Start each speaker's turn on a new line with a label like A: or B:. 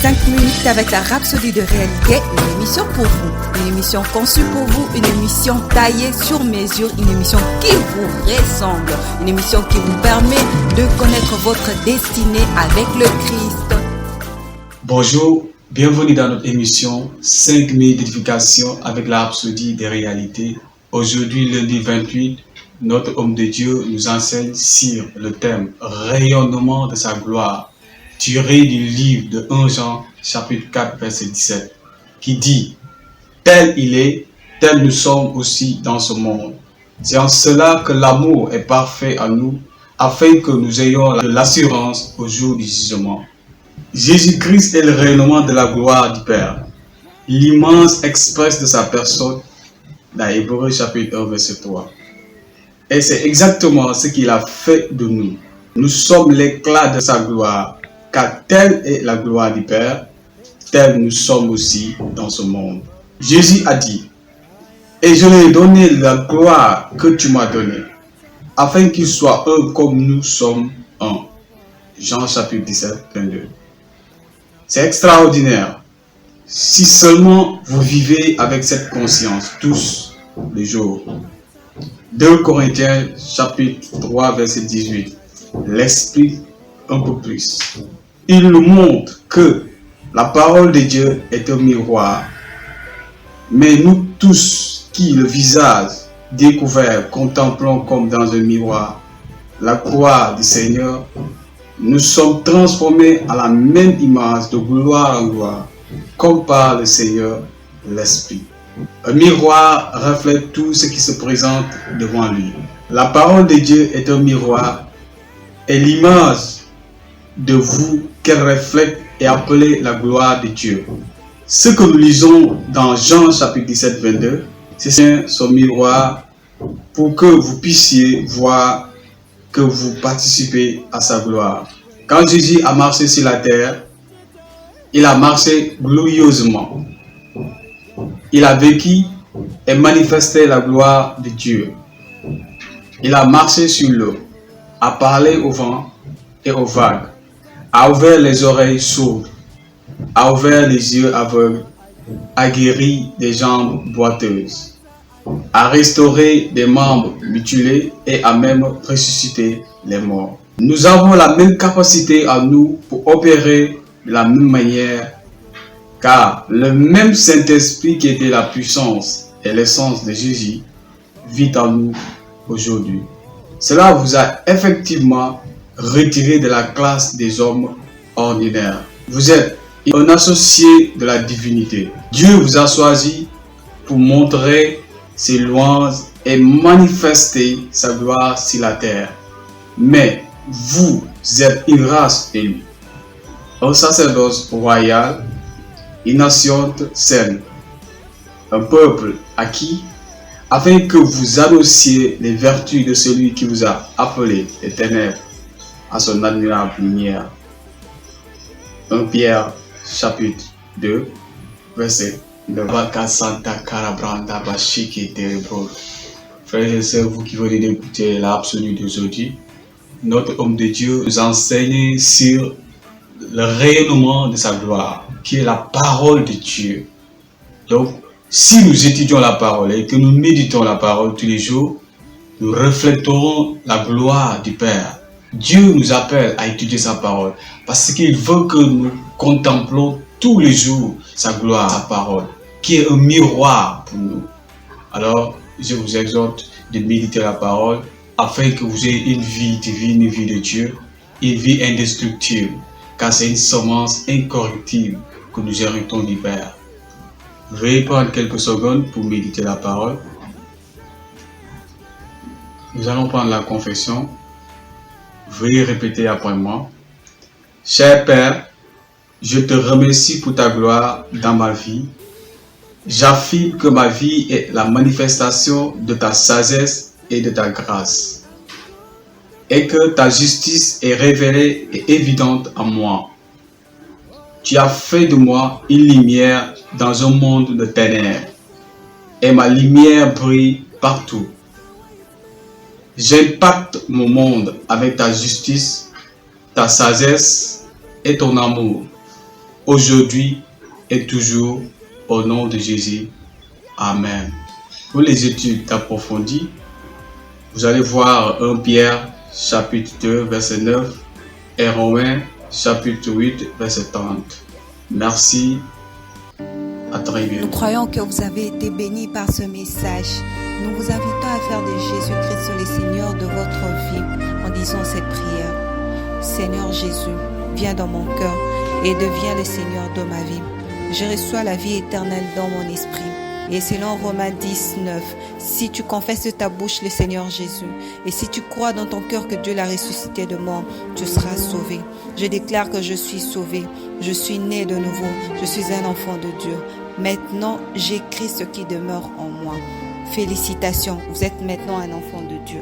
A: 5 minutes avec la Rhapsodie de réalité, une émission pour vous, une émission conçue pour vous, une émission taillée sur mesure, une émission qui vous ressemble, une émission qui vous permet de connaître votre destinée avec le Christ.
B: Bonjour, bienvenue dans notre émission 5 minutes d'édification avec la Rhapsodie des réalités. Aujourd'hui, lundi 28, notre homme de Dieu nous enseigne sur le thème rayonnement de sa gloire, tiré du livre de 1 Jean, chapitre 4, verset 17, qui dit « Tel il est, tel nous sommes aussi dans ce monde. C'est en cela que l'amour est parfait en nous, afin que nous ayons de l'assurance au jour du jugement. » Jésus-Christ est le rayonnement de la gloire du Père, l'immense express de sa personne, dans Hébreux chapitre 1, verset 3. Et c'est exactement ce qu'il a fait de nous. Nous sommes l'éclat de sa gloire, car telle est la gloire du Père, tel nous sommes aussi dans ce monde. Jésus a dit, « Et je lui ai donné la gloire que tu m'as donnée, afin qu'il soit un comme nous sommes un. » Jean chapitre 17, 22. C'est extraordinaire. Si seulement vous vivez avec cette conscience tous les jours. 2 Corinthiens chapitre 3 verset 18 l'explique un peu plus. Il nous montre que la parole de Dieu est un miroir. Mais nous tous qui le visage découvert contemplons comme dans un miroir la gloire du Seigneur, nous sommes transformés à la même image de gloire en gloire, comme par le Seigneur l'Esprit. Un miroir reflète tout ce qui se présente devant lui. La parole de Dieu est un miroir et l'image de vous qu'elle reflète est appelée la gloire de Dieu. Ce que nous lisons dans Jean chapitre 17, 22, c'est son miroir pour que vous puissiez voir que vous participez à sa gloire. Quand Jésus a marché sur la terre, il a marché glorieusement. Il a vécu et manifesté la gloire de Dieu. Il a marché sur l'eau, a parlé au vent et aux vagues, a ouvert les oreilles sourdes, a ouvert les yeux aveugles, a guéri des jambes boiteuses, a restauré des membres mutilés et a même ressuscité les morts. Nous avons la même capacité en nous pour opérer de la même manière, car le même Saint-Esprit qui était la puissance et l'essence de Jésus vit en nous aujourd'hui. Cela vous a effectivement retiré de la classe des hommes ordinaires. Vous êtes un associé de la divinité. Dieu vous a choisi pour montrer ses louanges et manifester sa gloire sur la terre. Mais vous êtes une race élue, un sacerdoce royal, une nation sainte, un peuple acquis, afin que vous annonciez les vertus de celui qui vous a appelé des ténèbres à son admirable lumière. 1 Pierre chapitre 2, verset 9. Frères et sœurs, vous qui venez d'écouter la Rhapsodie d'aujourd'hui, notre homme de Dieu nous enseigne sur le rayonnement de sa gloire, qui est la parole de Dieu. Donc, si nous étudions la parole et que nous méditons la parole tous les jours, nous refléterons la gloire du Père. Dieu nous appelle à étudier sa parole parce qu'il veut que nous contemplons tous les jours sa gloire, sa parole, qui est un miroir pour nous. Alors, je vous exhorte de méditer la parole afin que vous ayez une vie divine, une vie de Dieu, une vie indestructible, car c'est une semence incorruptible que nous héritons du Père. Veuillez prendre quelques secondes pour méditer la parole. Nous allons prendre la confession. Veuillez répéter après moi. Cher Père, je te remercie pour ta gloire dans ma vie. J'affirme que ma vie est la manifestation de ta sagesse et de ta grâce, et que ta justice est révélée et évidente en moi. Tu as fait de moi une lumière dans un monde de ténèbres, et ma lumière brille partout. J'impacte mon monde avec ta justice, ta sagesse et ton amour. aujourd'hui et toujours, au nom de Jésus. Amen. Pour les études approfondies, vous allez voir 1 Pierre chapitre 2 verset 9 et Romains chapitre 8 verset 30. Merci. À très bientôt.
A: Nous croyons que vous avez été bénis par ce message. Nous vous invitons à faire de Jésus-Christ le Seigneur de votre vie en disant cette prière. Seigneur Jésus, viens dans mon cœur et deviens le Seigneur de ma vie. Je reçois la vie éternelle dans mon esprit. Et selon Romains 10, 9, si tu confesses de ta bouche le Seigneur Jésus, et si tu crois dans ton cœur que Dieu l'a ressuscité de mort, tu seras sauvé. Je déclare que je suis sauvé, je suis né de nouveau, je suis un enfant de Dieu. Maintenant, j'ai Christ qui demeure en moi. Félicitations, vous êtes maintenant un enfant de Dieu.